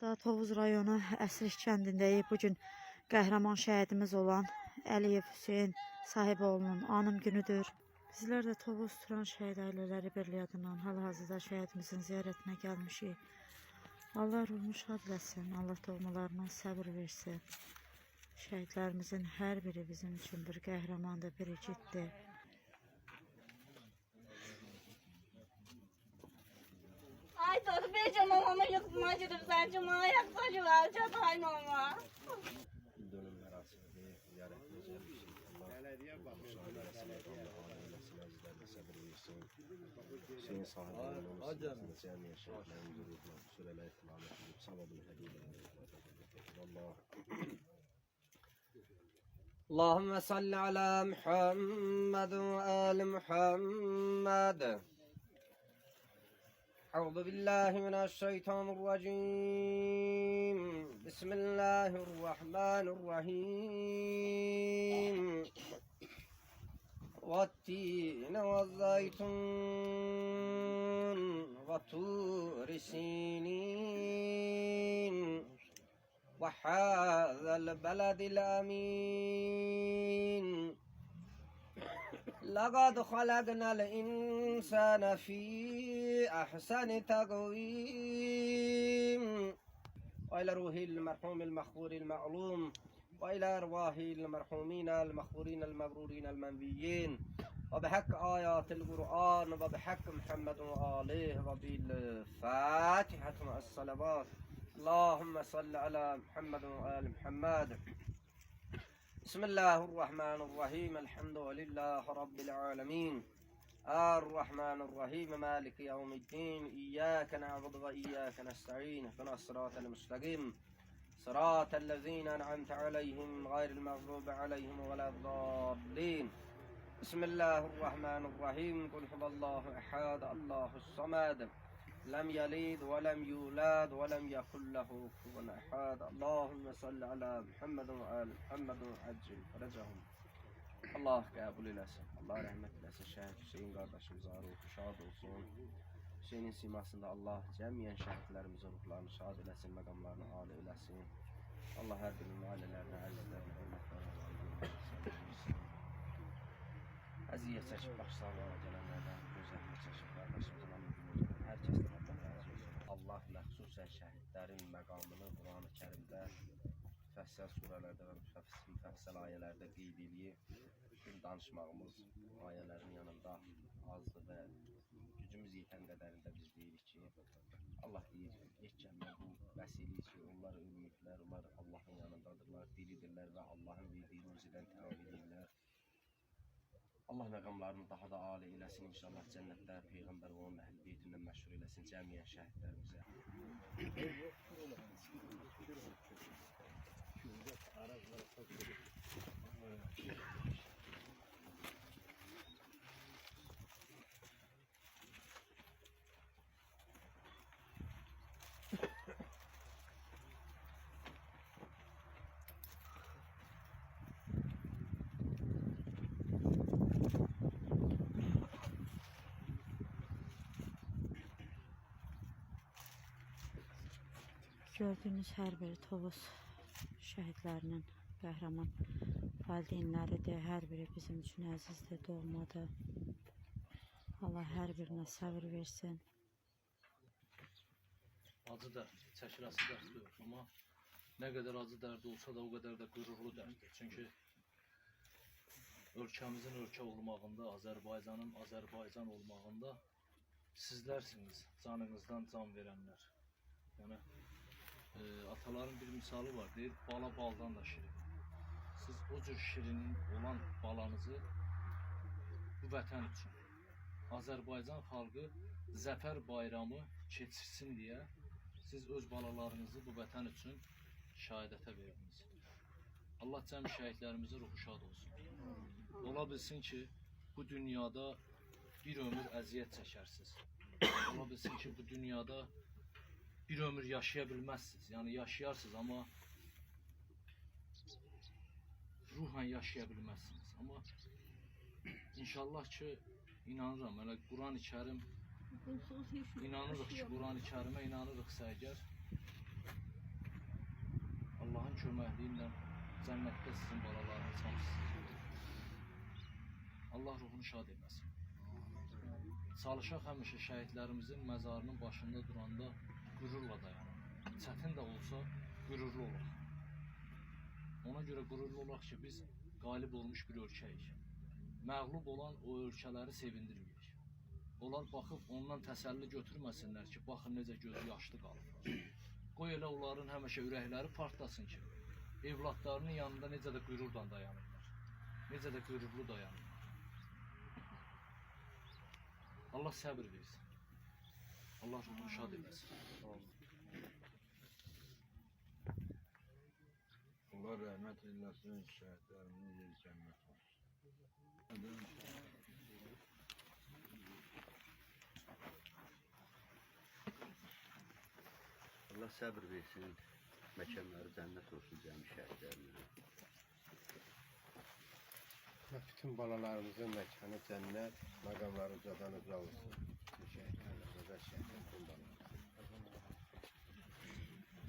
Da Tovuz rayonu Əsrik kəndindəyik. Bugün qəhrəman şəhidimiz olan Əliyev Hüseyn Sahiboğlu'nun anım günüdür. Bizlər də Tovuz Turan Şəhid Ailələri Birliyi adından hal-hazırda şəhidimizin ziyarətinə gəlmişik. Allah ruhunu şad eləsin, Allah doğmalarına səbir versin. Şəhidlərimizin hər biri bizim üçün bir qəhrəmandır, bir igiddir. Ay dur bece mamamı yıkma gidip sen cuma yaklaşık alacağız ay mama. Dönüm mərasimidir, ziyarət edəcəkmişik. Allah müsaadələsinə, Allah ailəsinə, əzizlərlə səbir versin. Hüseyin sahibinin onun sınırında cəmiyyət şəhidlərimizi ruhuna sürələ etilam edib, savabını hədiyyə edib. Allah. Allahümme salli ala Muhammed ve ali Muhammed. أعوذ بالله من الشيطان الرجيم بسم الله الرحمن الرحيم والتين والزيتون وطور سينين وهذا البلد الأمين لقد خلقنا الإنسان في أحسن تقويم وإلى روح المرحوم المغفور المعلوم وإلى أرواح المرحومين المغفورين المبرورين المنبيين وبحق آيات القرآن وبحق محمد وآله وبالفاتحة مع الصلوات اللهم صل على محمد وآل محمد. بسم الله الرحمن الرحيم الحمد لله رب العالمين الرحمن الرحيم مالك يوم الدين إياك نعبد وإياك نستعين اهدنا الصراط المستقيم صراط الذين أنعمت عليهم غير المغضوب عليهم ولا الضالين. بسم الله الرحمن الرحيم قل هو الله أحد الله الصمد لم يلد ولم يولد ولم يكن له كفوا أحد. اللهم صل على محمد وآل محمد وعجل فرجهم. Allah qəbul eləsin, Allah rəhmət eləsin. Şəhid Hüseyin qardaşımıza ruhu şad olsun. Hüseynin simasında Allah cəmiyyən şəhidlərimizin ruhlarını şad eləsin, məqamlarını âli eləsin. Allah hər birinin ailələrinə, əzizlərinə, hörmətlərinə versin. Əziyyət çəkib başsağlığa gələnlərdən, gözəllik çəkib qardaşımızın anı günü hər kəsdən Allah razı olsun. Allah ilə xüsusən şəhidlərin məqamını Quran-ı Kərimdə müfəssəl surələrdə və müfəssəl ayələrdə qeyd eləyib. Bugün danışmağımız ayələrin yanında azdır və gücümüz yetən qədərində biz deyirik ki, Allah deyir, yetkənlər bu vəsilə ki, onlar ölməyiblər, onlar Allahın yanındadırlar, diridirlər və Allahın verdiyi rüzidən təvəl edirlər. Allah məqamlarını daha da âli eləsin, inşallah cənnətdə Peyğəmbər və onun əhl-i beytindən məşhur eləsin cəmiyyən şəhidlərimizə. Gördüyünüz hər biri Tovuz şəhidlərinin qəhrəman valideynləridir. Hər biri bizim üçün əzizdir, doğmadır. Allah hər birinə səbir versin. Acı dərd, çəkirəsi dərd yox, amma nə qədər acı dərd olsa da o qədər də qürurlu dərddir. Çünki ölkəmizin ölkə olmağında, Azərbaycanın Azərbaycan olmağında sizlərsiniz canınızdan can verənlər. Yəni, ataların bir misalı var, deyir, bala baldan da şirin. Siz o cür şirinin olan balanızı bu vətən üçün, Azərbaycan xalqı zəfər bayramı keçirsin deyə siz öz balalarınızı bu vətən üçün şəhadətə verdiniz. Allah cəmi şəhidlərimizin ruhu şad olsun. Ola bilsin ki, bu dünyada bir ömür əziyyət çəkərsiniz. Ola bilsin ki, bu dünyada bir ömür yaşaya bilməzsiniz. Yəni yaşayarsınız, amma ruhən yaşaya bilməzsiniz. Amma inşallah ki, inanıram, elə Quran-ı Kərim inanırıq ki, Quran-ı Kərimə inanırıqsa əgər köməkliyi ilə cənnətdə sizin balalarınız hamısı. Allah ruhunu şad etməsin. Çalışaq həmişə şəhidlərimizin məzarının başında duranda qürurla dayanaq. Çətin də olsa qürurlu olaq. Ona görə qürurlu olaq ki, biz qalib olmuş bir ölkəyik. Məğlub olan o ölkələri sevindirməyək. Onlar baxıb ondan təsəlli götürməsinlər ki, baxın necə gözü yaşlı qalır. Qoy elə onların həmişə ürəkləri partlasın ki, evladlarının yanında necə də qürurla dayanırlar. Necə də qürurlu dayanırlar. Allah səbir versin. Allah ruhunu şad etsin. Allah rəhmət eyləsin, şəhidlərimizin yeri cənnət olsun. Allah səbir versin, məkanları cənnət olsun cəmi şəhidlərimizin. Bütün balalarımızın məkanı cənnət, məqamları ucadan uca olsun. Şəhidlərimizə və şəhidlərimizin balalarımızın.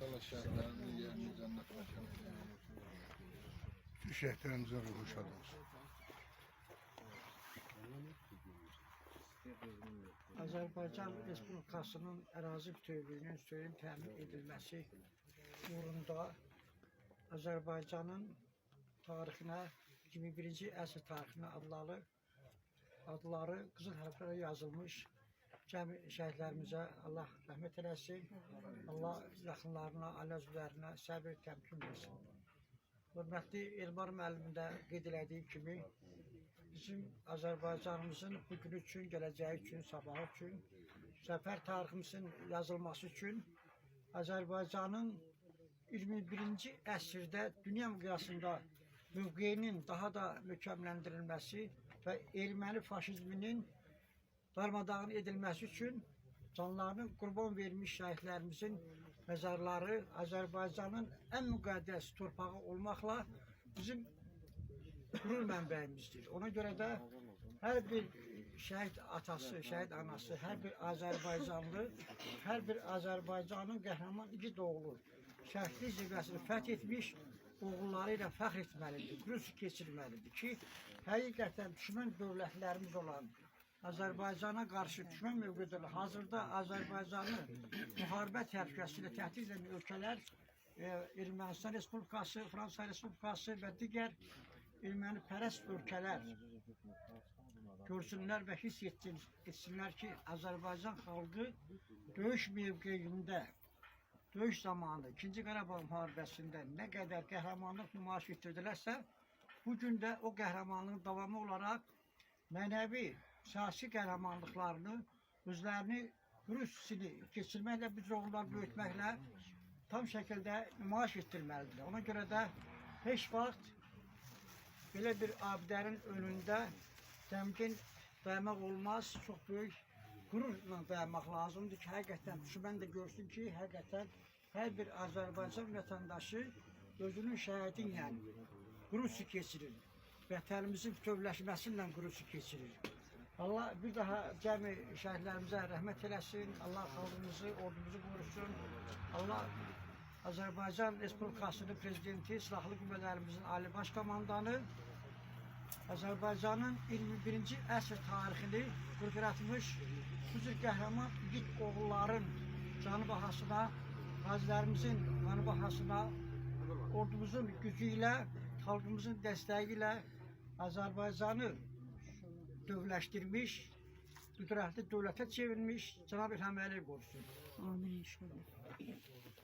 Allah şəhidlərimizin yerini cənnət məkanı. Şəhidlərimizin ruhu şad olsun. Azərbaycan Respublikasının ərazi bütövlüyünün suyun təmin edilməsi uğrunda Azərbaycanın tarixinə 21-ci əsr tarixinə adları qızıl hərflərlə yazılmış cəmi şəhidlərimizə Allah rəhmət eləsin, Allah yaxınlarına, ailə üzvlərinə səbir təmkin versin. Hörmətli Elmar müəllimin də qeyd elədiyi kimi, bizim Azərbaycanımızın bugünü üçün, gələcəyi üçün, sabahı üçün, səfər tariximizin yazılması üçün Azərbaycanın 21-ci əsrdə dünya miqyasında mövqeyinin daha da möhkəmləndirilməsi və erməni faşizminin darmadağın edilməsi üçün canlarını qurban vermiş şəhidlərimizin məzarları Azərbaycanın ən müqəddəs torpağı olmaqla bizim qürur mənbəyimizdir. Ona görə də hər bir şəhid atası, şəhid anası, hər bir Azərbaycanlı, hər bir Azərbaycanın qəhrəman igid oğlu şəhidlik zirvəsini fəth etmiş oğulları ilə fəxr etməlidir, qürur keçirməlidir ki, həqiqətən düşmən dövlətlərimiz olan Azərbaycana qarşı düşmən mövqedə hazırda Azərbaycanı müharibə təhlükəsilə təhdid edən ölkələr Ermənistan Respublikası, Fransa Respublikası və digər ermənipərəst ölkələr görsünlər və hiss etsinlər ki, Azərbaycan xalqı döyüş mövqeyində, döyüş zamanı, 2-ci Qarabağ müharibəsində nə qədər qəhrəmanlıq nümayiş etdirdilərsə, bugün də o qəhrəmanlığın davamı olaraq mənəvi, siyasi qəhrəmanlıqlarını, özlərini qürur keçirməklə, biz oğullar böyütməklə tam şəkildə nümayiş etdirməlidirlər. Ona görə də heç vaxt belə bir abidənin önündə təmkin dayanmaq olmaz, çox böyük qürurla dayanmaq lazımdır ki, həqiqətən düşmən də görsün ki, həqiqətən hər bir Azərbaycan vətəndaşı özünün şəhidi ilə qürur keçirir, vətənimizin bütövləşməsiyle qürur keçirir. Allah bir daha cəmi şəhidlərimizə rəhmət eləsin, Allah xalqımızı, ordumuzu qorusun, Allah Azərbaycan Respublikasının Prezidenti, Silahlı Qüvvələrimizin Ali Baş Komandanı, Azərbaycanın 21-ci əsr tarixini qurqıratmış bu cür qəhrəman igid oğulların canı bahasına, qazilərimizin canı bahasına, ordumuzun gücü ilə, xalqımızın dəstəyi ilə Azərbaycanı dövləşdirmiş, qüdrətli dövlətə çevirmiş Cənab-ı İlham Əliyev qorusun. Amin inşallah.